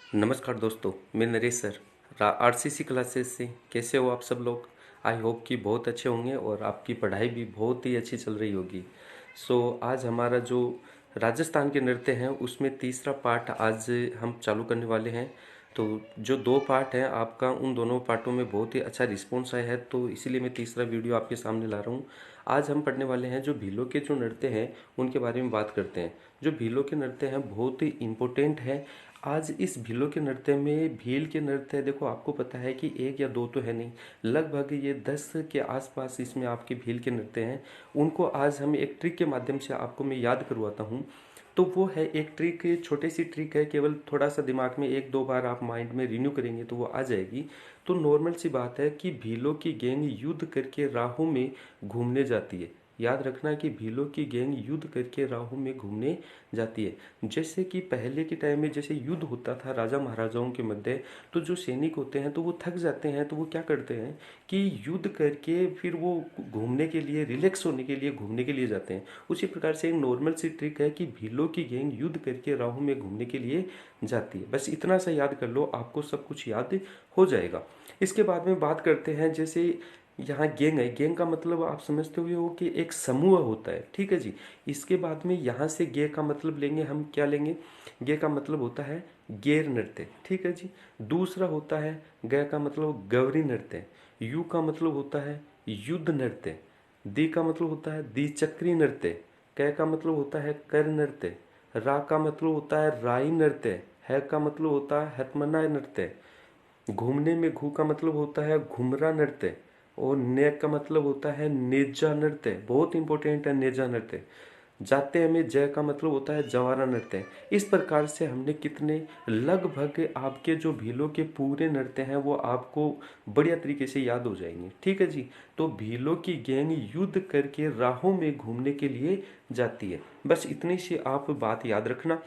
नमस्कार दोस्तों, मैं नरेश सर आरसीसी क्लासेस से। कैसे हो आप सब लोग? आई होप कि बहुत अच्छे होंगे और आपकी पढ़ाई भी बहुत ही अच्छी चल रही होगी। आज हमारा जो राजस्थान के नृत्य हैं उसमें तीसरा पार्ट आज हम चालू करने वाले हैं। तो जो दो पार्ट हैं आपका, उन दोनों पार्टों में बहुत ही अच्छा रिस्पॉन्स आया है, तो इसीलिए मैं तीसरा वीडियो आपके सामने ला रहा हूँ। आज हम पढ़ने वाले हैं जो भीलों के जो नृत्य हैं उनके बारे में बात करते हैं। जो भीलों के नृत्य हैं बहुत ही इम्पोर्टेंट है। आज इस भीलों के नृत्य में भील के नृत्य देखो, आपको पता है कि एक या दो तो है नहीं, लगभग ये 10 के आसपास इसमें आपके भील के नृत्य हैं। उनको आज हम एक ट्रिक के माध्यम से आपको मैं याद करवाता हूँ। तो वो है एक ट्रिक, छोटी सी ट्रिक है, केवल थोड़ा सा दिमाग में एक दो बार आप माइंड में रिन्यू करेंगे तो वो आ जाएगी। तो नॉर्मल सी बात है कि भीलों की गैंग युद्ध करके राहों में घूमने जाती है। याद रखना कि भीलों की गैंग युद्ध करके राहों में घूमने जाती है। जैसे कि पहले के टाइम में जैसे युद्ध होता था राजा महाराजाओं के मध्य, तो जो सैनिक होते हैं तो वो थक जाते हैं, तो वो क्या करते हैं कि युद्ध करके फिर वो घूमने के लिए, रिलैक्स होने के लिए घूमने के लिए जाते हैं। उसी प्रकार से एक नॉर्मल सी ट्रिक है कि भीलों की गैंग युद्ध करके राहों में घूमने के लिए जाती है। बस इतना सा याद कर लो, आपको सब कुछ याद हो जाएगा। इसके बाद में बात करते हैं, जैसे यहाँ गैंग है, गैंग का मतलब आप समझते हुए हो कि एक समूह होता है, ठीक है जी। इसके बाद में यहाँ से गे का मतलब लेंगे हम, क्या लेंगे? गे का मतलब होता है गैर नृत्य, ठीक है जी। दूसरा होता है ग का मतलब गौरी नृत्य। यू का मतलब होता है युद्ध नृत्य। दी का मतलब होता है द्विचक्री नृत्य। क का मतलब होता है कर नृत्य। रा का मतलब होता है राई नृत्य। है का मतलब होता है हथमना नृत्य। घूमने में घू का मतलब होता है घुमरा नृत्य। और ने का मतलब होता है नेजा नृत्य, बहुत इंपॉर्टेंट है नेजा नृत्य। जाते में जय का मतलब होता है जवारा नृत्य। इस प्रकार से हमने कितने, लगभग आपके जो भीलों के पूरे नृत्य हैं वो आपको बढ़िया तरीके से याद हो जाएंगे, ठीक है जी। तो भीलों की गैंग युद्ध करके राहों में घूमने के लिए जाती है, बस इतनी सी आप बात याद रखना।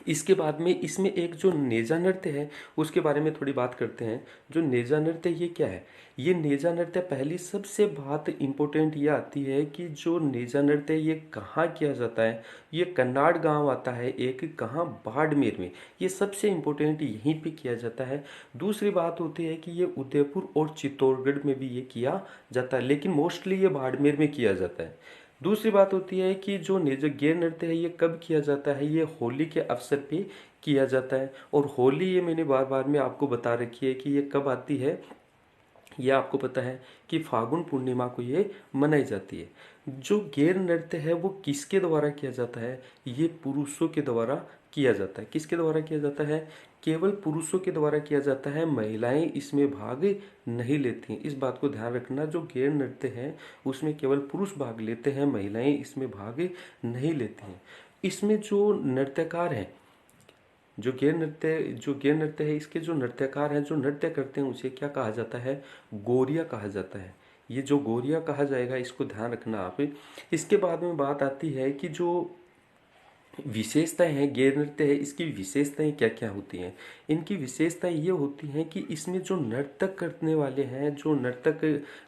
इसके बाद में इसमें एक जो नेजा नृत्य है उसके बारे में थोड़ी बात करते हैं। जो नेजा नृत्य ये क्या है? ये नेजा नृत्य, पहली सबसे बात इंपॉर्टेंट ये आती है कि जो नेजा नृत्य ये कहाँ किया जाता है। ये कन्नाड़ गांव आता है एक, कहाँ? बाड़मेर में। ये सबसे इम्पोर्टेंट यहीं पे किया जाता है। दूसरी बात होती है कि ये उदयपुर और चित्तौड़गढ़ में भी ये किया जाता है, लेकिन मोस्टली ये बाड़मेर में किया जाता है। दूसरी बात होती है कि जो जो गैर नृत्य है ये कब किया जाता है? ये होली के अवसर पे किया जाता है। और होली ये मैंने बार बार में आपको बता रखी है कि ये कब आती है। ये आपको पता है कि फागुन पूर्णिमा को ये मनाई जाती है। जो गैर नृत्य है वो किसके द्वारा किया जाता है? ये पुरुषों के द्वारा किया जाता है। किसके द्वारा किया जाता है? केवल पुरुषों के द्वारा किया जाता है, महिलाएं इसमें भाग नहीं लेती हैं। इस बात को ध्यान रखना, जो गैर नृत्य है उसमें केवल पुरुष भाग लेते हैं, महिलाएं इसमें भाग नहीं लेती हैं। इसमें जो नृत्यकार हैं, जो गैर नृत्य है, इसके जो नृत्यकार हैं, जो नृत्य करते हैं, उसे क्या कहा जाता है? गोरिया कहा जाता है। ये जो गोरिया कहा जाएगा, इसको ध्यान रखना आप। इसके बाद में बात आती है कि जो विशेषताएं हैं गैर नृत्य है, इसकी विशेषताएं क्या क्या होती हैं? इनकी विशेषताएं ये होती हैं कि इसमें जो नर्तक करने वाले हैं, जो नर्तक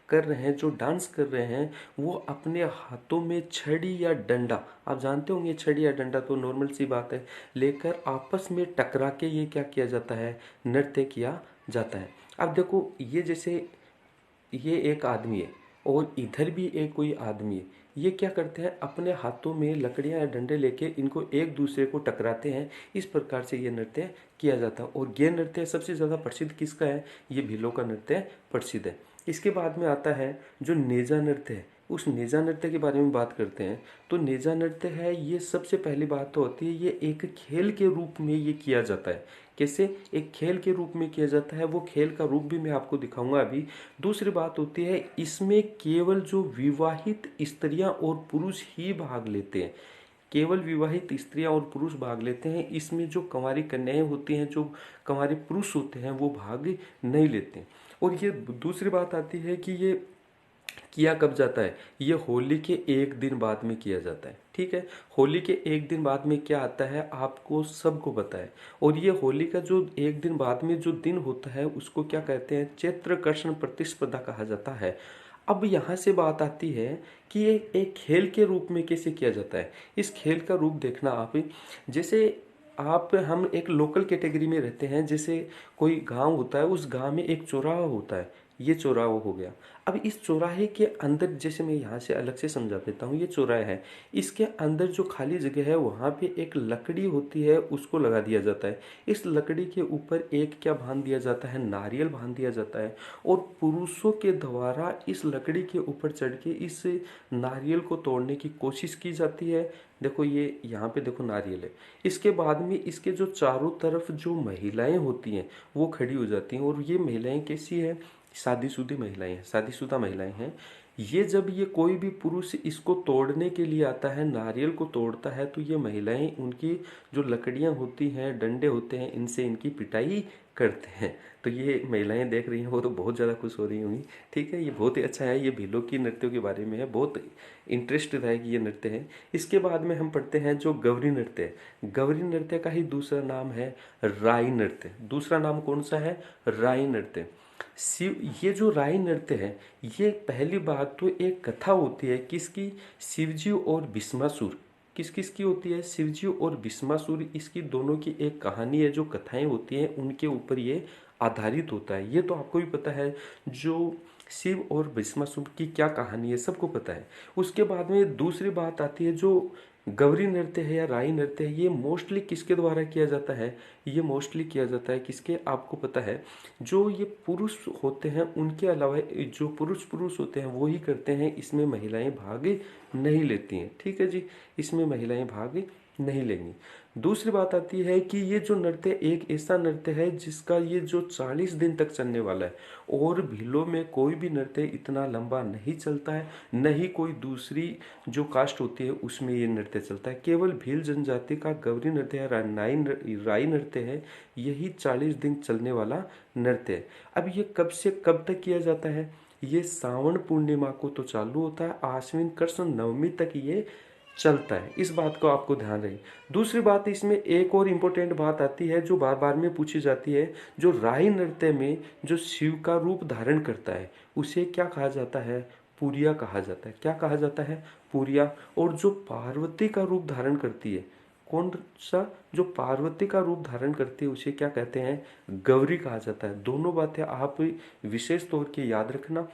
कर रहे हैं, जो डांस कर रहे हैं, वो अपने हाथों में छड़ी या डंडा, आप जानते होंगे छड़ी या डंडा तो नॉर्मल सी बात है, लेकर आपस में टकरा के ये क्या किया जाता है? नृत्य किया जाता है। अब देखो, ये जैसे ये एक आदमी है और इधर भी एक कोई आदमी है। ये क्या करते हैं? अपने हाथों में लकड़ियां या डंडे लेके इनको एक दूसरे को टकराते हैं। इस प्रकार से ये नृत्य किया जाता है। और ये नृत्य सबसे ज़्यादा प्रसिद्ध किसका है? ये भीलों का नृत्य प्रसिद्ध है। इसके बाद में आता है जो नेजा नृत्य है। उस नेजा नृत्य के बारे में बात करते हैं। तो नेजा नृत्य है, ये सबसे पहली बात तो होती है, ये एक खेल के रूप में ये किया जाता है। कैसे? एक खेल के रूप में किया जाता है। वो खेल का रूप भी मैं आपको दिखाऊंगा अभी। दूसरी बात होती है, इसमें केवल जो विवाहित स्त्रियां और पुरुष ही भाग लेते हैं। केवल विवाहित स्त्रियां और पुरुष भाग लेते हैं। इसमें जो कंवारी कन्याएं होती हैं, जो कंवारे पुरुष होते हैं, वो भाग नहीं लेते। और ये दूसरी बात आती है कि ये किया कब जाता है? ये होली के एक दिन बाद में किया जाता है, ठीक है। होली के एक दिन बाद में क्या आता है आपको सबको पता है। और ये होली का जो एक दिन बाद में जो दिन होता है उसको क्या कहते हैं? चैत्र कृष्ण प्रतिस्पर्धा कहा जाता है। अब यहाँ से बात आती है कि ये एक खेल के रूप में कैसे किया जाता है। इस खेल का रूप देखना आप, जैसे आप हम एक लोकल कैटेगरी में रहते हैं। जैसे कोई गांव होता है, उस गांव में एक चौराहा होता है, ये चौराहा हो गया। अब इस चौराहे के अंदर, जैसे मैं यहाँ से अलग से समझा देता हूँ, ये चौराहा है, इसके अंदर जो खाली जगह है वहाँ पे एक लकड़ी होती है, उसको लगा दिया जाता है। इस लकड़ी के ऊपर एक क्या बांध दिया जाता है, नारियल बांध दिया जाता है, और पुरुषों के द्वारा इस लकड़ी के ऊपर चढ़ के इस नारियल को तोड़ने की कोशिश की जाती है। देखो ये यहाँ पे देखो नारियल है। इसके बाद में इसके जो चारों तरफ जो महिलाएं होती हैं वो खड़ी हो जाती हैं, और ये महिलाएं कैसी है, शादीशुदा महिलाएं हैं, शादीशुदा महिलाएं हैं। ये जब ये कोई भी पुरुष इसको तोड़ने के लिए आता है, नारियल को तोड़ता है, तो ये महिलाएं उनकी जो लकड़ियां होती हैं, डंडे होते हैं, इनसे इनकी पिटाई करते हैं। तो ये महिलाएं देख रही हैं, वो तो बहुत ज़्यादा खुश हो रही होंगी। ठीक है, ये बहुत ही अच्छा है, ये भीलों की नृत्यों के बारे में है, बहुत इंटरेस्टदायक ये नृत्य है। इसके बाद में हम पढ़ते हैं जो गौरी नृत्य है। गौरी नृत्य का ही दूसरा नाम है राई नृत्य। दूसरा नाम कौन सा है, राई नृत्य। शिव, ये जो राई नृत्य है, ये पहली बात तो एक कथा होती है, किसकी, शिवजी और भस्मासुर। किस किस की होती है, शिवजी और भस्मासुर, इसकी दोनों की एक कहानी है। जो कथाएं होती हैं उनके ऊपर ये आधारित होता है। ये तो आपको भी पता है, जो शिव और भस्मासुर की क्या कहानी है सबको पता है। उसके बाद में दूसरी बात आती है, जो गौरी नृत्य है या राई नृत्य है, ये मोस्टली किसके द्वारा किया जाता है, ये मोस्टली किया जाता है किसके, आपको पता है, जो ये पुरुष होते हैं उनके अलावा जो पुरुष होते हैं वो ही करते हैं, इसमें महिलाएं भाग नहीं लेती हैं। ठीक है जी, इसमें महिलाएं भाग नहीं लेंगी। दूसरी बात आती है कि ये जो नृत्य एक ऐसा नृत्य है जिसका ये जो 40 दिन तक चलने वाला है, और भीलों में कोई भी नृत्य इतना लंबा नहीं चलता है, न ही कोई दूसरी जो कास्ट होती है उसमें ये नृत्य चलता है। केवल भील जनजाति का गौरी नृत्य है, राई नृत्य है, यही 40 दिन चलने वाला नृत्य है। अब ये कब से कब तक किया जाता है, ये सावन पूर्णिमा को तो चालू होता है, आश्विन कृष्ण नवमी तक ये चलता है। इस बात को आपको ध्यान रहे। दूसरी बात, इसमें एक और इम्पोर्टेंट बात आती है जो बार बार में पूछी जाती है, जो राई नृत्य में जो शिव का रूप धारण करता है उसे क्या कहा जाता है, पूरिया कहा जाता है। क्या कहा जाता है, पूरिया। और जो पार्वती का रूप धारण करती है, कौन सा, जो पार्वती का रूप धारण करती है उसे क्या कहते हैं, गौरी कहा जाता है। दोनों बातें आप विशेष तौर के याद रखना।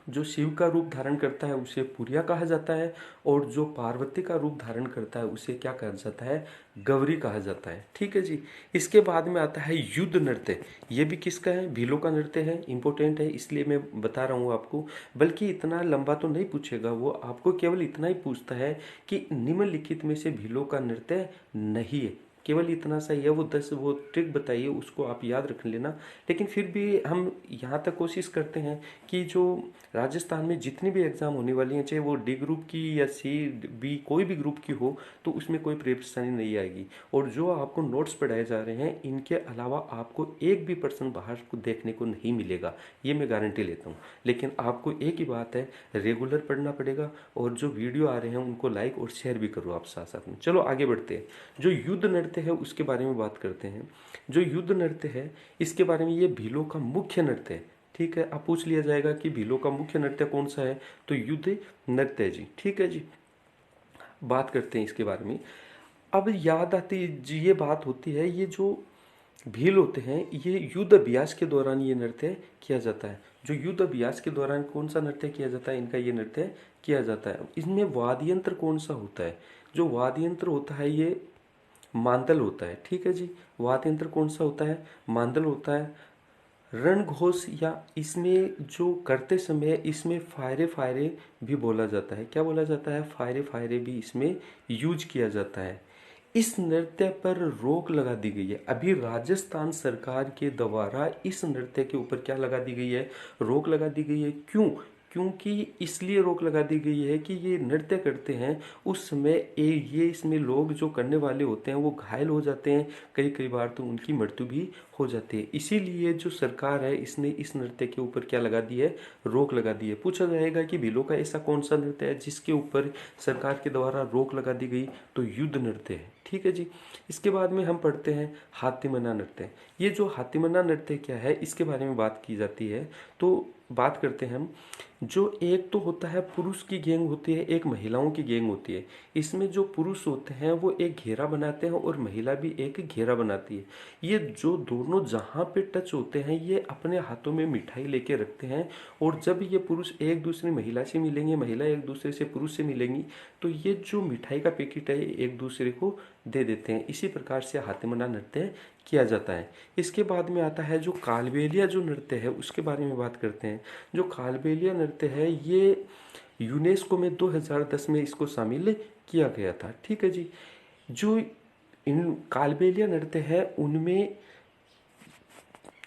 जो शिव का रूप धारण करता है उसे पूरिया कहा जाता है, और जो पार्वती का रूप धारण करता है उसे क्या कहा जाता है, गौरी कहा जाता है। ठीक है जी। इसके बाद में आता है युद्ध नृत्य। ये भी किसका है, भीलों का नृत्य है, इंपॉर्टेंट है इसलिए मैं बता रहा हूँ आपको। बल्कि इतना लंबा तो नहीं पूछेगा वो, आपको केवल इतना ही पूछता है कि निम्नलिखित में से भीलों का नृत्य नहीं है, केवल इतना सा ही है। वो 10 वो ट्रिक बताइए, उसको आप याद रख लेना। लेकिन फिर भी हम यहाँ तक कोशिश करते हैं कि जो राजस्थान में जितनी भी एग्ज़ाम होने वाली हैं, चाहे वो डी ग्रुप की या सी बी कोई भी ग्रुप की हो, तो उसमें कोई परेशानी नहीं आएगी। और जो आपको नोट्स पढ़ाए जा रहे हैं, इनके अलावा आपको एक भी पर्सन बाहर को देखने को नहीं मिलेगा, ये मैं गारंटी लेता हूँ। लेकिन आपको एक ही बात है, रेगुलर पढ़ना पड़ेगा, और जो वीडियो आ रहे हैं उनको लाइक और शेयर भी करो आप साथ साथ में। चलो आगे बढ़ते हैं। जो युद्ध नृत्य है उसके बारे में बात करते हैं। जो युद्ध नृत्य है इसके बारे में, ये भीलों का मुख्य नृत्य है। ठीक है, अब पूछ लिया जाएगा कि भीलों का मुख्य नृत्य कौन सा है, तो युद्ध नृत्य है जी। ठीक है जी, बात करते हैं इसके बारे में। अब याद आती जी, ये बात होती है, ये जो भील होते हैं ये युद्ध अभ्यास के दौरान ये नृत्य किया जाता है। जो युद्ध अभ्यास के दौरान कौन सा नृत्य किया जाता है, इनका ये नृत्य किया जाता है। इसमें वाद्य यंत्र कौन सा होता है, जो वाद्य यंत्र होता है ये मांदल होता है। ठीक है जी, वाद्य यंत्र कौन सा होता है, मांदल होता है। रणघोष, या इसमें जो करते समय इसमें फायरे फायरे भी बोला जाता है। क्या बोला जाता है, फायरे फायरे भी इसमें यूज किया जाता है। इस नृत्य पर रोक लगा दी गई है। अभी राजस्थान सरकार के द्वारा इस नृत्य के ऊपर क्या लगा दी गई है, रोक लगा दी गई है। क्यों, क्योंकि इसलिए रोक लगा दी गई है कि ये नृत्य करते हैं उस समय ये इसमें लोग जो करने वाले होते हैं वो घायल हो जाते हैं, कई कई बार तो उनकी मृत्यु भी हो जाती है। इसीलिए जो सरकार है इसने इस नृत्य के ऊपर क्या लगा दी है, रोक लगा दी है। पूछा जाएगा कि भीलों का ऐसा कौन सा नृत्य है जिसके ऊपर सरकार के द्वारा रोक लगा दी गई, तो युद्ध नृत्य है। ठीक है जी। इसके बाद में हम पढ़ते हैं हाथीमना नृत्य। ये जो हाथीमना नृत्य क्या है इसके बारे में बात की जाती है, तो बात करते हैं हम। जो एक तो होता है पुरुष की गैंग होती है, एक महिलाओं की गैंग होती है। इसमें जो पुरुष होते हैं वो एक घेरा बनाते हैं और महिला भी एक घेरा बनाती है। ये जो दोनों जहाँ पे टच होते हैं ये अपने हाथों में मिठाई लेके रखते हैं, और जब ये पुरुष एक दूसरी महिला से मिलेंगे, महिला एक दूसरे से पुरुष से मिलेंगी, तो ये जो मिठाई का पैकेट है एक दूसरे को दे देते हैं। इसी प्रकार से हाथीमना नृत्य किया जाता है। इसके बाद में आता है जो कालबेलिया जो नृत्य है उसके बारे में बात करते हैं। जो कालबेलिया नृत्य है ये यूनेस्को में 2010 में इसको शामिल किया गया था। ठीक है जी। जो इन कालबेलिया नृत्य है उनमें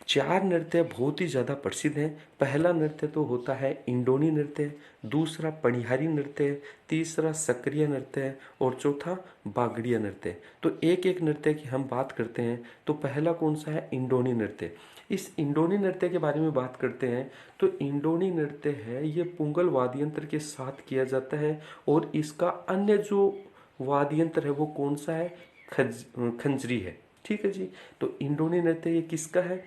चार नृत्य बहुत ही ज़्यादा प्रसिद्ध हैं। पहला नृत्य तो होता है इंडोनी नृत्य, दूसरा पनिहारी नृत्य, तीसरा सक्रिय नृत्य और चौथा बागड़िया नृत्य। तो एक एक नृत्य की हम बात करते हैं। तो पहला कौन सा है? इंडोनी नृत्य। इस इंडोनी नृत्य के बारे में बात करते हैं तो इंडोनी नृत्य है ये पुंगल वाद्य यंत्र के साथ किया जाता है, और इसका अन्य जो वाद्य यंत्र है वो कौन सा है? खंजरी है। ठीक है जी। तो इंडोनी नृत्य ये किसका है,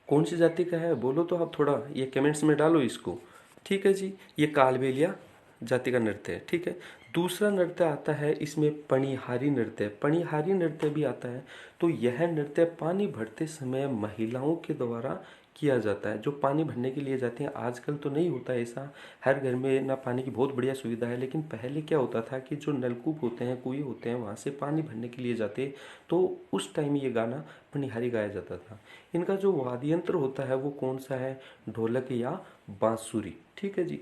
कौन सी जाति का है? बोलो तो आप, थोड़ा ये कमेंट्स में डालो इसको। ठीक है जी। ये कालबेलिया जाति का नृत्य है। ठीक है। दूसरा नृत्य आता है इसमें पनिहारी नृत्य। पनिहारी नृत्य भी आता है। तो यह नृत्य पानी भरते समय महिलाओं के द्वारा किया जाता है। जो पानी भरने के लिए जाती हैं, आजकल तो नहीं होता ऐसा, हर घर में ना पानी की बहुत बढ़िया सुविधा है, लेकिन पहले क्या होता था कि जो नलकूप होते हैं, कुएं होते हैं, वहाँ से पानी भरने के लिए जाते, तो उस टाइम ये गाना पनिहारी गाया जाता था। इनका जो वाद्य यंत्र होता है वो कौन सा है? ढोलक या बांसुरी। ठीक है जी।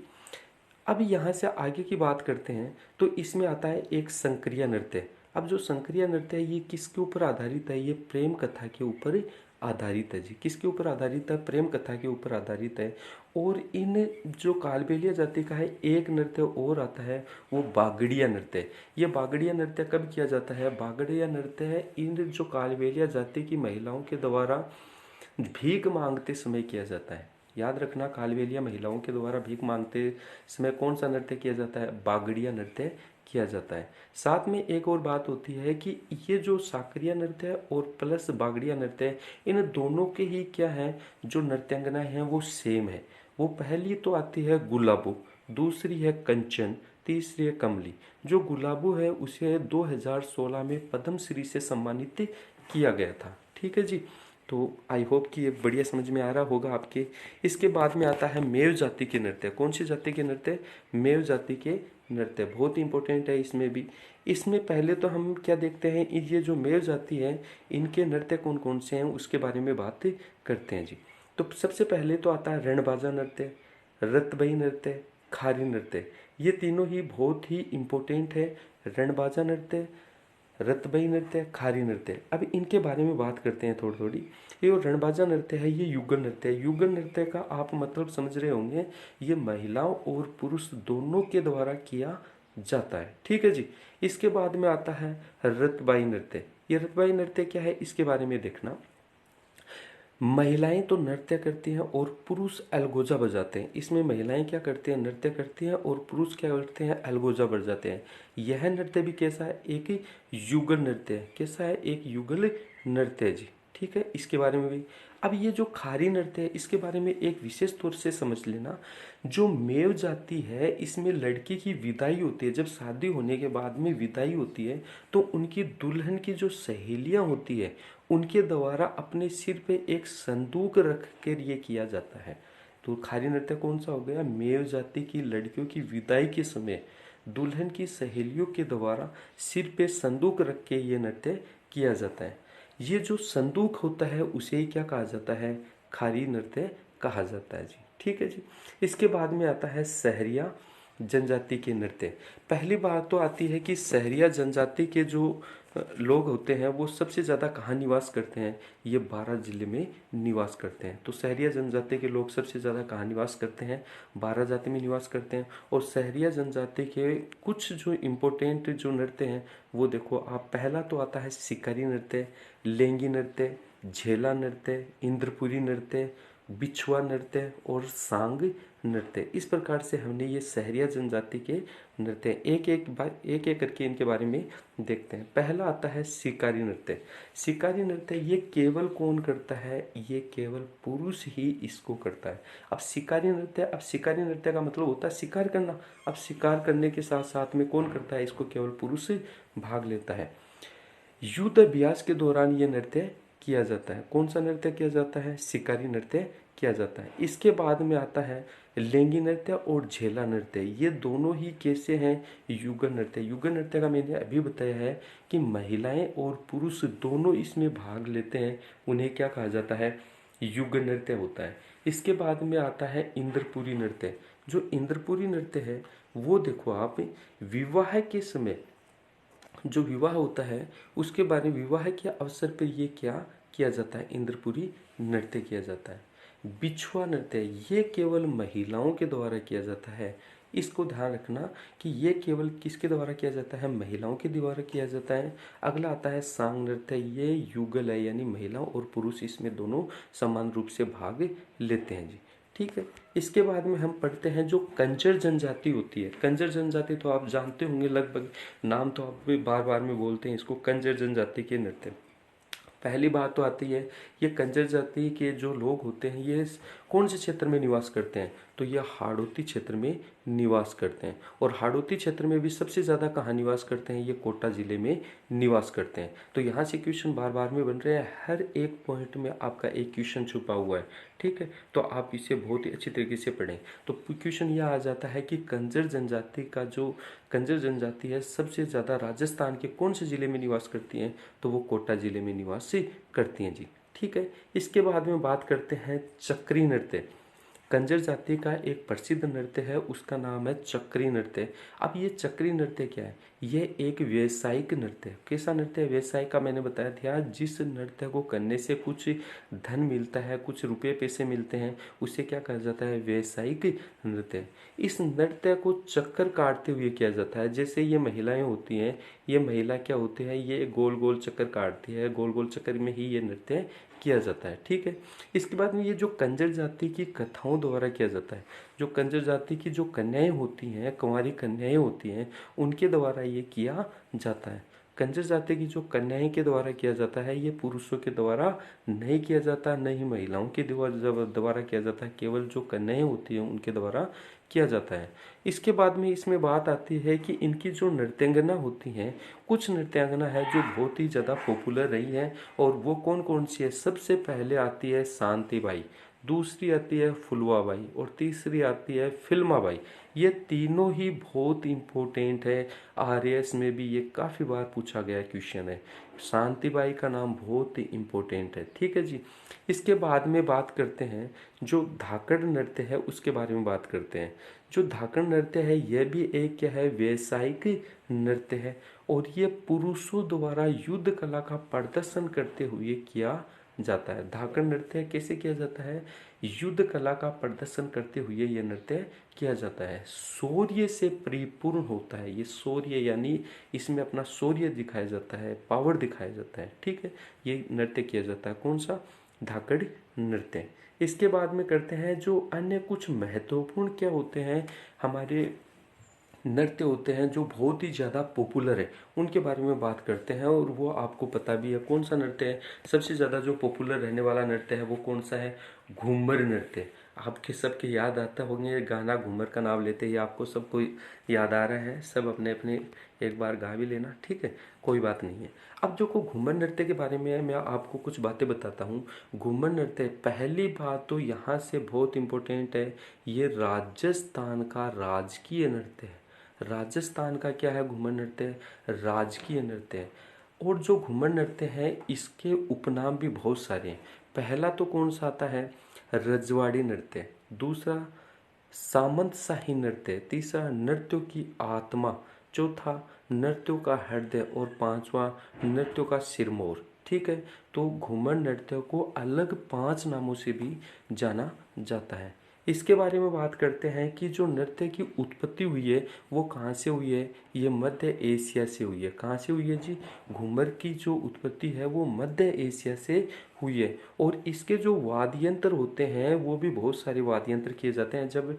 अब यहाँ से आगे की बात करते हैं तो इसमें आता है एक संक्रिया नृत्य। अब जो संक्रिया नृत्य है ये किसके ऊपर आधारित है? ये प्रेम कथा के ऊपर आधारित है जी। किसके ऊपर आधारित है? प्रेम कथा के ऊपर आधारित है। और इन जो कालबेलिया जाति का है एक नृत्य और आता है, वो बागड़िया नृत्य। ये बागड़िया नृत्य कब किया जाता है? बागड़िया नृत्य है इन जो कालबेलिया जाति की महिलाओं के द्वारा भीख मांगते समय किया जाता है। याद रखना, कालबेलिया महिलाओं के द्वारा भीख मांगते समय कौन सा नृत्य किया जाता है? बागड़िया नृत्य किया जाता है। साथ में एक और बात होती है कि ये जो साकरिया नृत्य है और प्लस बागड़िया नृत्य है, इन दोनों के ही क्या है, जो नृत्यांगनाएं हैं वो सेम है। वो पहली तो आती है गुलाबो, दूसरी है कंचन, तीसरी है कमली। जो गुलाबो है उसे 2016 में पद्मश्री से सम्मानित किया गया था। ठीक है जी। तो आई होप कि ये बढ़िया समझ में आ रहा होगा आपके। इसके बाद में आता है मेव जाति के नृत्य। कौन सी जाति के नृत्य? मेव जाति के नृत्य बहुत इंपॉर्टेंट है इसमें भी। इसमें पहले तो हम क्या देखते हैं, ये जो मेव जाति है इनके नृत्य कौन कौन से हैं उसके बारे में बात करते हैं जी। तो सबसे पहले तो आता है रणबाजा नृत्य, रतबई नृत्य, खारी नृत्य। ये तीनों ही बहुत ही इम्पोर्टेंट है। रणबाजा नृत्य, रतबई नृत्य, खारी नृत्य। अब इनके बारे में बात करते हैं थोड़ी थोड़ी। ये जो रणबाजा नृत्य है ये युगल नृत्य है। युगल नृत्य का आप मतलब समझ रहे होंगे, ये महिलाओं और पुरुष दोनों के द्वारा किया जाता है। ठीक है जी। इसके बाद में आता है रतबाई नृत्य। ये रतबाई नृत्य क्या है इसके बारे में देखना। महिलाएं तो नृत्य करती हैं और पुरुष अलगोजा बजाते हैं। इसमें महिलाएं क्या करती हैं? नृत्य करती हैं और पुरुष क्या करते हैं? अलगोजा बजाते हैं। यह नृत्य भी कैसा है? एक युगल नृत्य है। कैसा है? एक युगल नृत्य है जी। ठीक है। इसके बारे में भी। अब ये जो खारी नृत्य है इसके बारे में एक विशेष तौर से समझ लेना। जो मेव जाति है इसमें लड़की की विदाई होती है। जब शादी होने के बाद में विदाई होती है तो उनकी दुल्हन की जो सहेलियां होती है उनके द्वारा अपने सिर पे एक संदूक रख कर ये किया जाता है। तो खारी नृत्य कौन सा हो गया? मेव जाति की लड़कियों की विदाई के समय दुल्हन की सहेलियों के द्वारा सिर पे संदूक रख के ये नृत्य किया जाता है। ये जो संदूक होता है उसे ही क्या कहा जाता है? खारी नृत्य कहा जाता है जी। ठीक है जी। इसके बाद में आता है सहरिया जनजाति के नृत्य। पहली बात तो आती है कि सहरिया जनजाति के जो लोग होते हैं वो सबसे ज़्यादा कहाँ निवास करते हैं? ये 12 जिले में निवास करते हैं। तो सहरिया जनजाति के लोग सबसे ज़्यादा कहाँ निवास करते हैं? 12 जाति में निवास करते हैं। और सहरिया जनजाति के कुछ जो इम्पोर्टेंट जो नृत्य हैं वो देखो आप। पहला तो आता है शिकारी नृत्य, लेंगी नृत्य, झेला नृत्य, इंद्रपुरी नृत्य, बिछुआ नृत्य और सांग नृत्य। इस प्रकार से हमने ये सहरिया जनजाति के नृत्य एक एक करके इनके बारे में देखते हैं। पहला आता है शिकारी नृत्य। शिकारी नृत्य ये केवल कौन करता है? ये केवल पुरुष ही इसको करता है। अब शिकारी नृत्य का मतलब होता है शिकार करना। अब शिकार करने के साथ साथ में कौन करता है इसको? केवल पुरुष भाग लेता है। युद्ध अभ्यास के दौरान ये नृत्य किया जाता है। कौन सा नृत्य किया जाता है? शिकारी नृत्य किया जाता है। इसके बाद में आता है लेंगी नृत्य और झेला नृत्य। ये दोनों ही कैसे हैं? युगल नृत्य। युगल नृत्य का मैंने अभी बताया है कि महिलाएं और पुरुष दोनों इसमें भाग लेते हैं, उन्हें क्या कहा जाता है? युगल नृत्य होता है। इसके बाद में आता है इंद्रपुरी नृत्य। जो इंद्रपुरी नृत्य है वो देखो आप, विवाह के समय जो विवाह होता है उसके बारे में, विवाह के अवसर पर ये क्या किया जाता है? इंद्रपुरी नृत्य किया जाता है। बिछुआ नृत्य ये केवल महिलाओं के द्वारा किया जाता है। इसको ध्यान रखना कि ये केवल किसके द्वारा किया जाता है? महिलाओं के द्वारा किया जाता है। अगला आता है सांग नृत्य। ये युगल है, यानी महिलाओं और पुरुष इसमें दोनों समान रूप से भाग लेते हैं जी। ठीक है। इसके बाद में हम पढ़ते हैं जो कंजर जनजाति होती है। कंजर जनजाति तो आप जानते होंगे, लगभग नाम तो आप बार बार में बोलते हैं इसको, कंजर जनजाति के नृत्य। पहली बात तो आती है, ये कंजर जाति के जो लोग होते हैं ये कौन से क्षेत्र में निवास करते हैं? तो ये हाड़ौती क्षेत्र में निवास करते हैं। और हाड़ौती क्षेत्र में भी सबसे ज़्यादा कहाँ निवास करते हैं? ये कोटा जिले में निवास करते हैं। तो यहाँ से क्वेश्चन बार बार में बन रहे हैं, हर एक पॉइंट में आपका एक क्वेश्चन छुपा हुआ है। ठीक है, तो आप इसे बहुत ही अच्छी तरीके से पढ़ें। तो क्वेश्चन यह आ जाता है कि कंजर जनजाति है सबसे ज़्यादा राजस्थान के कौन से जिले में निवास करती हैं? तो वो कोटा जिले में निवास करती हैं जी। ठीक है। इसके बाद में बात करते हैं चक्री नृत्य। कंजर जाति का एक प्रसिद्ध नृत्य है, उसका नाम है चक्री नृत्य। अब ये चक्री नृत्य क्या है? ये एक व्यावसायिक नृत्य है। कैसा नृत्य है? व्यवसायिक का मैंने बताया था, जिस नृत्य को करने से कुछ धन मिलता है, कुछ रुपये पैसे मिलते हैं, उसे क्या कहा जाता है? व्यावसायिक नृत्य। इस नृत्य को चक्कर काटते हुए किया जाता है। जैसे ये महिलाएं होती हैं, ये महिला क्या होती है? ये गोल गोल चक्कर काटती है, गोल गोल चक्कर में ही ये नृत्य किया जाता है। ठीक है। इसके बाद में ये जो कंजर जाति की कथाओं द्वारा किया जाता है, जो कंजर जाति की जो कन्याएं होती हैं, कुंवारी कन्याएं होती हैं, उनके द्वारा ये किया जाता है। कंजर जाति की जो कन्याएं के द्वारा किया जाता है, ये पुरुषों के द्वारा नहीं किया जाता, नहीं ही महिलाओं के द्वारा किया जाता है, केवल जो कन्याएं होती हैं उनके द्वारा किया जाता है। इसके बाद में इसमें बात आती है कि इनकी जो नृत्यांगना होती हैं, कुछ नृत्यांगना है जो बहुत ही ज़्यादा पॉपुलर रही है, और वो कौन कौन सी है? सबसे पहले आती है शांतिबाई, दूसरी आती है फुलवाबाई, और तीसरी आती है फिल्माबाई। ये तीनों ही बहुत इम्पोर्टेंट है। आरएएस में भी ये काफ़ी बार पूछा गया क्वेश्चन है। शांतिबाई का नाम बहुत ही इम्पोर्टेंट है। ठीक है जी। इसके बाद में बात करते हैं जो धाकड़ नृत्य है, उसके बारे में बात करते हैं। जो धाकड़ नृत्य है यह भी एक क्या है? व्यावसायिक नृत्य है, और ये पुरुषों द्वारा युद्ध कला का प्रदर्शन करते हुए किया जाता है। धाकड़ नृत्य कैसे किया जाता है? युद्ध कला का प्रदर्शन करते हुए यह नृत्य किया जाता है। शौर्य से परिपूर्ण होता है ये। शौर्य यानी इसमें अपना शौर्य दिखाया जाता है, पावर दिखाया जाता है। ठीक है, ये नृत्य किया जाता है। कौन सा? धाकड़ नृत्य। इसके बाद में करते हैं जो अन्य कुछ महत्वपूर्ण क्या होते हैं, हमारे नृत्य होते हैं जो बहुत ही ज़्यादा पॉपुलर है, उनके बारे में बात करते हैं। और वो आपको पता भी है कौन सा नृत्य है। सबसे ज़्यादा जो पॉपुलर रहने वाला नृत्य है वो कौन सा है? घूमर नृत्य। आपके सबके याद आता होंगे, गाना घूमर का नाम लेते ही आपको सबको याद आ रहा है। सब अपने अपने एक बार गा भी लेना, ठीक है, कोई बात नहीं है। अब जो को घूमर नृत्य के बारे में है, मैं आपको कुछ बातें बताता हूँ। घूमर नृत्य, पहली बात तो यहाँ से बहुत इम्पोर्टेंट है, ये राजस्थान का राजकीय नृत्य है। राजस्थान का क्या है? घूमर नृत्य राजकीय नृत्य है। और जो घूमर नृत्य है इसके उपनाम भी बहुत सारे हैं। पहला तो कौन सा आता है? रजवाड़ी नृत्य, दूसरा सामंत शाही नृत्य, तीसरा नृत्यों की आत्मा, चौथा नृत्यों का हृदय, और पांचवा नृत्यों का सिरमौर। ठीक है, तो घूमर नृत्य को अलग 5 नामों से भी जाना जाता है। इसके बारे में बात करते हैं कि जो नृत्य की उत्पत्ति हुई है वो कहाँ से हुई है। ये मध्य एशिया से हुई है। कहाँ से हुई है जी? घूमर की जो उत्पत्ति है वो मध्य एशिया से हुई है। और इसके जो वाद्य यंत्र होते हैं वो भी बहुत सारे वाद्य यंत्र किए जाते हैं। जब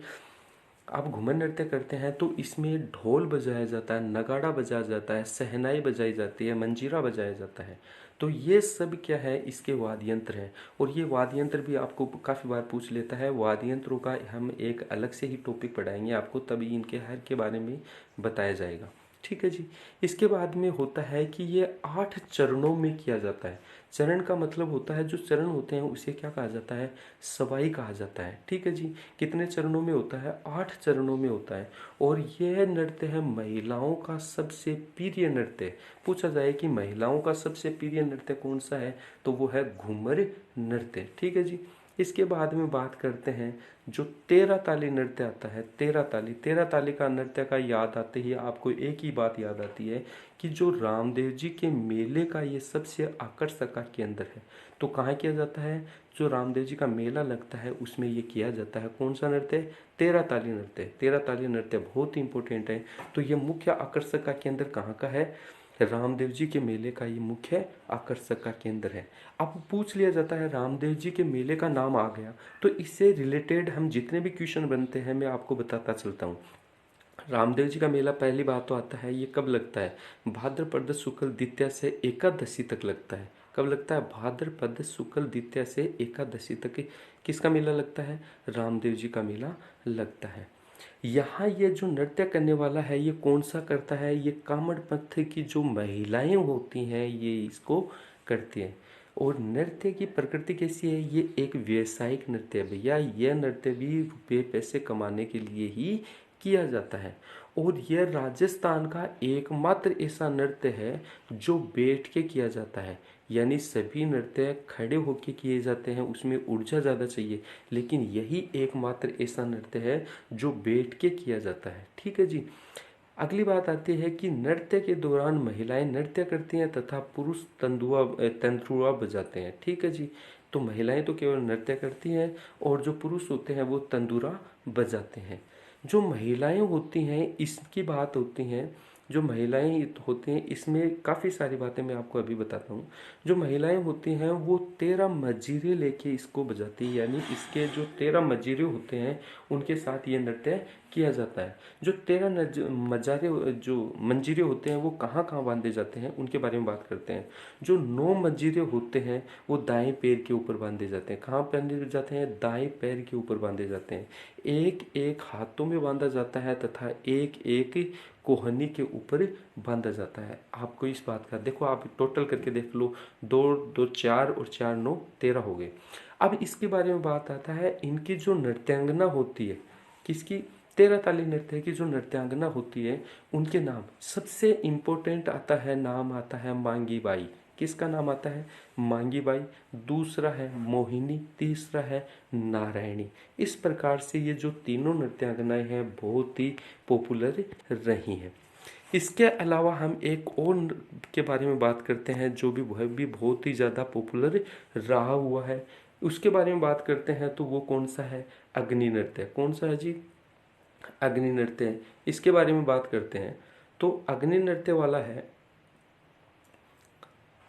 आप घूमर नृत्य करते हैं तो इसमें ढोल बजाया जाता है, नगाड़ा बजाया जाता है, शहनाई बजाई जाती है, मंजीरा बजाया जाता है। तो ये सब क्या है? इसके वाद्य यंत्र हैं। और ये वाद्य यंत्र भी आपको काफ़ी बार पूछ लेता है। वाद्य यंत्रों का हम एक अलग से ही टॉपिक पढ़ाएंगे आपको, तभी इनके हर के बारे में बताया जाएगा। ठीक है जी। इसके बाद में होता है कि ये 8 चरणों में किया जाता है। चरण का मतलब होता है, जो चरण होते हैं उसे क्या कहा जाता है? सवाई कहा जाता है। ठीक है जी। कितने चरणों में होता है? 8 चरणों में होता है। और यह नृत्य है महिलाओं का सबसे प्रिय नृत्य। पूछा जाए कि महिलाओं का सबसे प्रिय नृत्य कौन सा है, तो वो है घूमर नृत्य। ठीक है जी। इसके बाद में बात करते हैं जो 13 ताली नृत्य आता है। 13 ताली का नृत्य का याद आते ही आपको एक ही बात याद आती है कि जो रामदेव जी के मेले का ये सबसे आकर्षक का केंद्र है। तो कहाँ किया जाता है? जो रामदेव जी का मेला लगता है उसमें ये किया जाता है। कौन सा नृत्य? 13 ताली नृत्य। 13 ताली नृत्य बहुत ही इंपॉर्टेंट है। तो ये मुख्य आकर्षक का केंद्र कहाँ का है? रामदेव जी के मेले का ये मुख्य आकर्षक का केंद्र है। अब पूछ लिया जाता है रामदेव जी के मेले का नाम आ गया, तो इससे रिलेटेड हम जितने भी क्वेश्चन बनते हैं मैं आपको बताता चलता हूँ। रामदेव जी का मेला पहली बात तो आता है, ये कब लगता है? भाद्रपद शुक्ल द्वितीया से एकादशी तक लगता है। कब लगता है? भाद्रपद शुक्ल द्वितीया से एकादशी तक किसका मेला लगता है? रामदेव जी का मेला लगता है। यहाँ ये जो नृत्य करने वाला है ये कौन सा करता है? ये कामड़ पंथ की जो महिलाएं होती हैं ये इसको करती हैं। और नृत्य की प्रकृति कैसी है? ये एक व्यावसायिक नृत्य है भैया। यह नृत्य भी रुपये पैसे कमाने के लिए ही किया जाता है। और यह राजस्थान का एकमात्र ऐसा नृत्य है जो बैठ के किया जाता है। यानी सभी नृत्य खड़े होके किए जाते हैं, उसमें ऊर्जा ज़्यादा चाहिए। लेकिन यही एकमात्र ऐसा नृत्य है जो बैठ के किया जाता है। ठीक है जी। अगली बात आती है कि नृत्य के दौरान महिलाएं नृत्य करती हैं तथा पुरुष तंतुआ बजाते हैं। ठीक है जी। तो महिलाएं तो केवल नृत्य करती हैं और जो पुरुष होते हैं वो तंदूरा बजाते हैं। जो महिलाएं होती हैं इसकी बात होती हैं। जो महिलाएं होती हैं इसमें काफ़ी सारी बातें मैं आपको अभी बताता हूँ। जो महिलाएं होती हैं वो 13 मजीरे लेके इसको बजाती है। यानी इसके जो 13 मजीरे होते हैं उनके साथ ये नृत्य किया जाता है। जो 13 मजारे जो मंजीरे होते हैं वो कहाँ कहाँ बांधे जाते हैं उनके बारे में बात करते हैं। जो 9 मंजीरे होते हैं वो दाएं पैर के ऊपर बांधे जाते हैं। कहाँ बांधे जाते हैं? दाएं पैर के ऊपर बांधे जाते हैं। एक एक हाथों में बांधा जाता है तथा एक एक कोहनी के ऊपर बांधा जाता है। आपको इस बात का देखो, आप टोटल करके देख लो, 2 2 4 और 4 9 13 हो गए। अब इसके बारे में बात आता है, इनकी जो नृत्यांगना होती है, किसकी? 13 ताली नृत्य की जो नृत्यांगना होती है उनके नाम सबसे इम्पोर्टेंट आता है। नाम आता है मांगी बाई। किसका नाम आता है? मांगी बाई। दूसरा है मोहिनी, तीसरा है नारायणी। इस प्रकार से ये जो तीनों नृत्यांगनाएं हैं बहुत ही पॉपुलर रही हैं। इसके अलावा हम एक और के बारे में बात करते हैं जो भी बहुत ही ज़्यादा पॉपुलर रहा हुआ है। उसके बारे में बात करते हैं तो वो कौन सा है? अग्नि नृत्य। कौन सा है जी? अग्नि नृत्य। इसके बारे में बात करते हैं तो अग्नि नृत्य वाला है।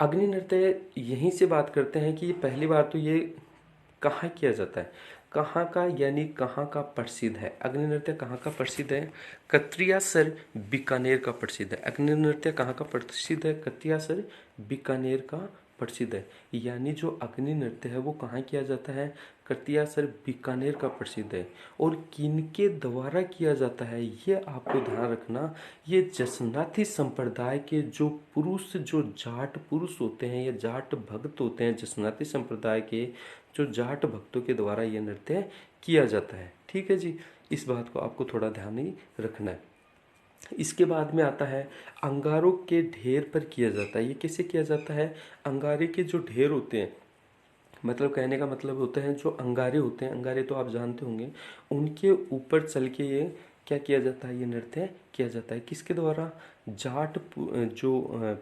अग्नि नृत्य यहीं से बात करते हैं कि ये पहली बार तो ये कहाँ किया जाता है? कहाँ का, यानी कहाँ का प्रसिद्ध है? अग्नि नृत्य कहाँ का प्रसिद्ध है? कत्रियासर बीकानेर का प्रसिद्ध है। अग्नि नृत्य कहाँ का प्रसिद्ध है? कत्रियासर बीकानेर का प्रसिद्ध है। यानी जो अग्नि नृत्य है वो कहाँ किया जाता है? कत्रियासर बीकानेर का प्रसिद्ध है। और किनके द्वारा किया जाता है ये आपको ध्यान रखना। ये जसनाथी संप्रदाय के जो पुरुष, जो जाट पुरुष होते हैं या जाट भक्त होते हैं, जसनाथी संप्रदाय के जो जाट भक्तों के द्वारा ये नृत्य किया जाता है। ठीक है जी। इस बात को आपको थोड़ा ध्यान ही रखना है। इसके बाद में आता है अंगारों के ढेर पर किया जाता है। ये कैसे किया जाता है? अंगारे के जो ढेर होते हैं, मतलब कहने का मतलब होता है जो अंगारे होते हैं, अंगारे तो आप जानते होंगे, उनके ऊपर चल के ये क्या किया जाता है, ये नृत्य किया जाता है किसके द्वारा, जो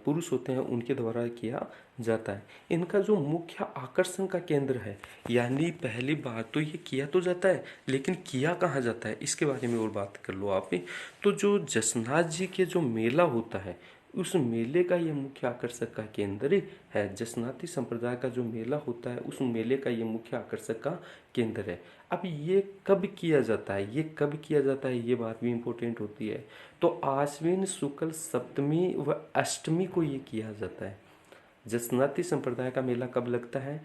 पुरुष होते हैं उनके द्वारा किया जाता है। इनका जो मुख्य आकर्षण का केंद्र है, यानी पहली बात तो ये किया तो जाता है लेकिन किया कहाँ जाता है, इसके बारे में और बात कर लो आप भी। तो जो जसनाथ जी के जो मेला होता है, उस मेले का ये मुख्य आकर्षक का केंद्र है। जसनाती संप्रदाय का जो मेला होता है, उस मेले का ये मुख्य आकर्षक का केंद्र है। अब ये कब किया जाता है, ये कब किया जाता है, ये बात भी इम्पोर्टेंट होती है। तो आश्विन शुक्ल सप्तमी व अष्टमी को ये किया जाता है। जसनाती संप्रदाय का मेला कब लगता है,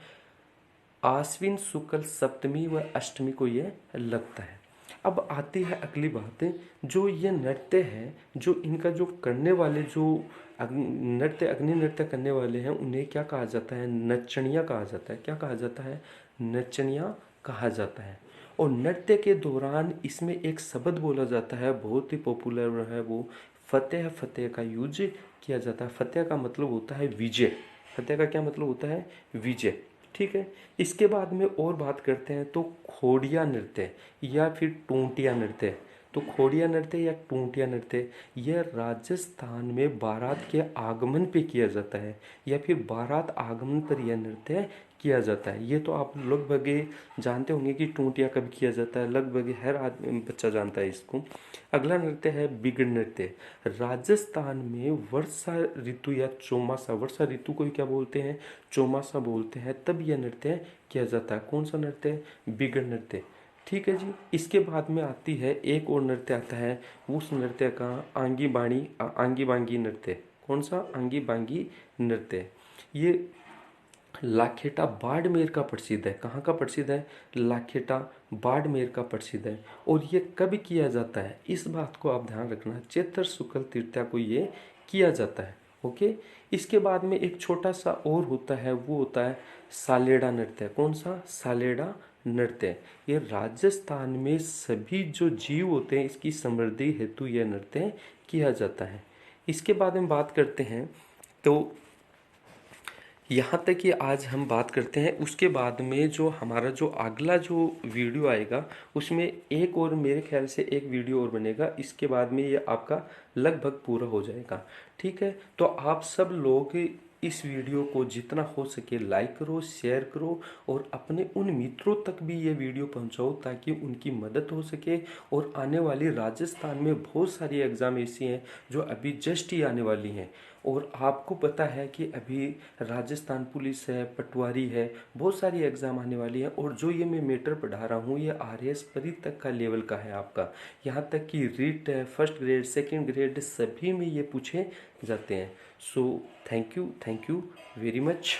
आश्विन शुक्ल सप्तमी व अष्टमी को ये लगता है। अब आती है अगली बात, जो ये नृत्य है, जो इनका जो करने वाले जो अग्नि नृत्य करने वाले हैं, उन्हें क्या कहा जाता है, नचनिया कहा जाता है। क्या कहा जाता है, नचनिया कहा जाता है। और नृत्य के दौरान इसमें एक शब्द बोला जाता है, बहुत ही पॉपुलर है वो, फतेह। फतेह का यूज किया जाता है। फतेह का मतलब होता है विजय। फतेह का क्या मतलब होता है, विजय। ठीक है। इसके बाद में और बात करते हैं तो खोड़िया नृत्य या फिर टूंटिया नृत्य। तो खोड़िया नृत्य या टूंटिया नृत्य यह राजस्थान में बारात के आगमन पे किया जाता है, या फिर बारात आगमन पर यह नृत्य किया जाता है। ये तो आप लगभग जानते होंगे कि टूंटिया कब किया जाता है, लगभग हर आदमी बच्चा जानता है इसको। अगला नृत्य है बिगड़ नृत्य। राजस्थान में वर्षा ऋतु या चौमासा, वर्षा ऋतु को क्या बोलते हैं, चौमासा बोलते हैं, तब यह नृत्य किया जाता है। कौन सा नृत्य, बिगड़ नृत्य। ठीक है जी। इसके बाद में आती है एक और नृत्य आता है, उस नृत्य का आंगी बांगी नृत्य। कौन सा, आंगी बांगी नृत्य। ये लाखेटा बाड़मेर का प्रसिद्ध है। कहाँ का प्रसिद्ध है, लाखेटा बाड़मेर का प्रसिद्ध है। और ये कब किया जाता है, इस बात को आप ध्यान रखना, चैत्र शुक्ल तृतीया को ये किया जाता है। ओके। इसके बाद में एक छोटा सा और होता है, वो होता है सालेड़ा नृत्य। कौन सा, सालेड़ा नृत्य। ये राजस्थान में सभी जो जीव होते हैं, इसकी समृद्धि हेतु यह नृत्य किया जाता है। इसके बाद में बात करते हैं तो यहाँ तक कि आज हम बात करते हैं। उसके बाद में जो हमारा जो अगला जो वीडियो आएगा, उसमें एक और मेरे ख्याल से एक वीडियो और बनेगा। इसके बाद में ये आपका लगभग पूरा हो जाएगा। ठीक है। तो आप सब लोग इस वीडियो को जितना हो सके लाइक करो, शेयर करो, और अपने उन मित्रों तक भी ये वीडियो पहुंचाओ ताकि उनकी मदद हो सके। और आने वाली राजस्थान में बहुत सारी एग्ज़ाम ऐसी हैं जो अभी जस्ट ही आने वाली हैं। और आपको पता है कि अभी राजस्थान पुलिस है, पटवारी है, बहुत सारी एग्ज़ाम आने वाली है। और जो ये मैं मैटर पढ़ा रहा हूँ, ये RAS परी तक का लेवल का है आपका। यहाँ तक कि रीट है, फर्स्ट ग्रेड, सेकंड ग्रेड, सभी में ये पूछे जाते हैं। So thank you very much.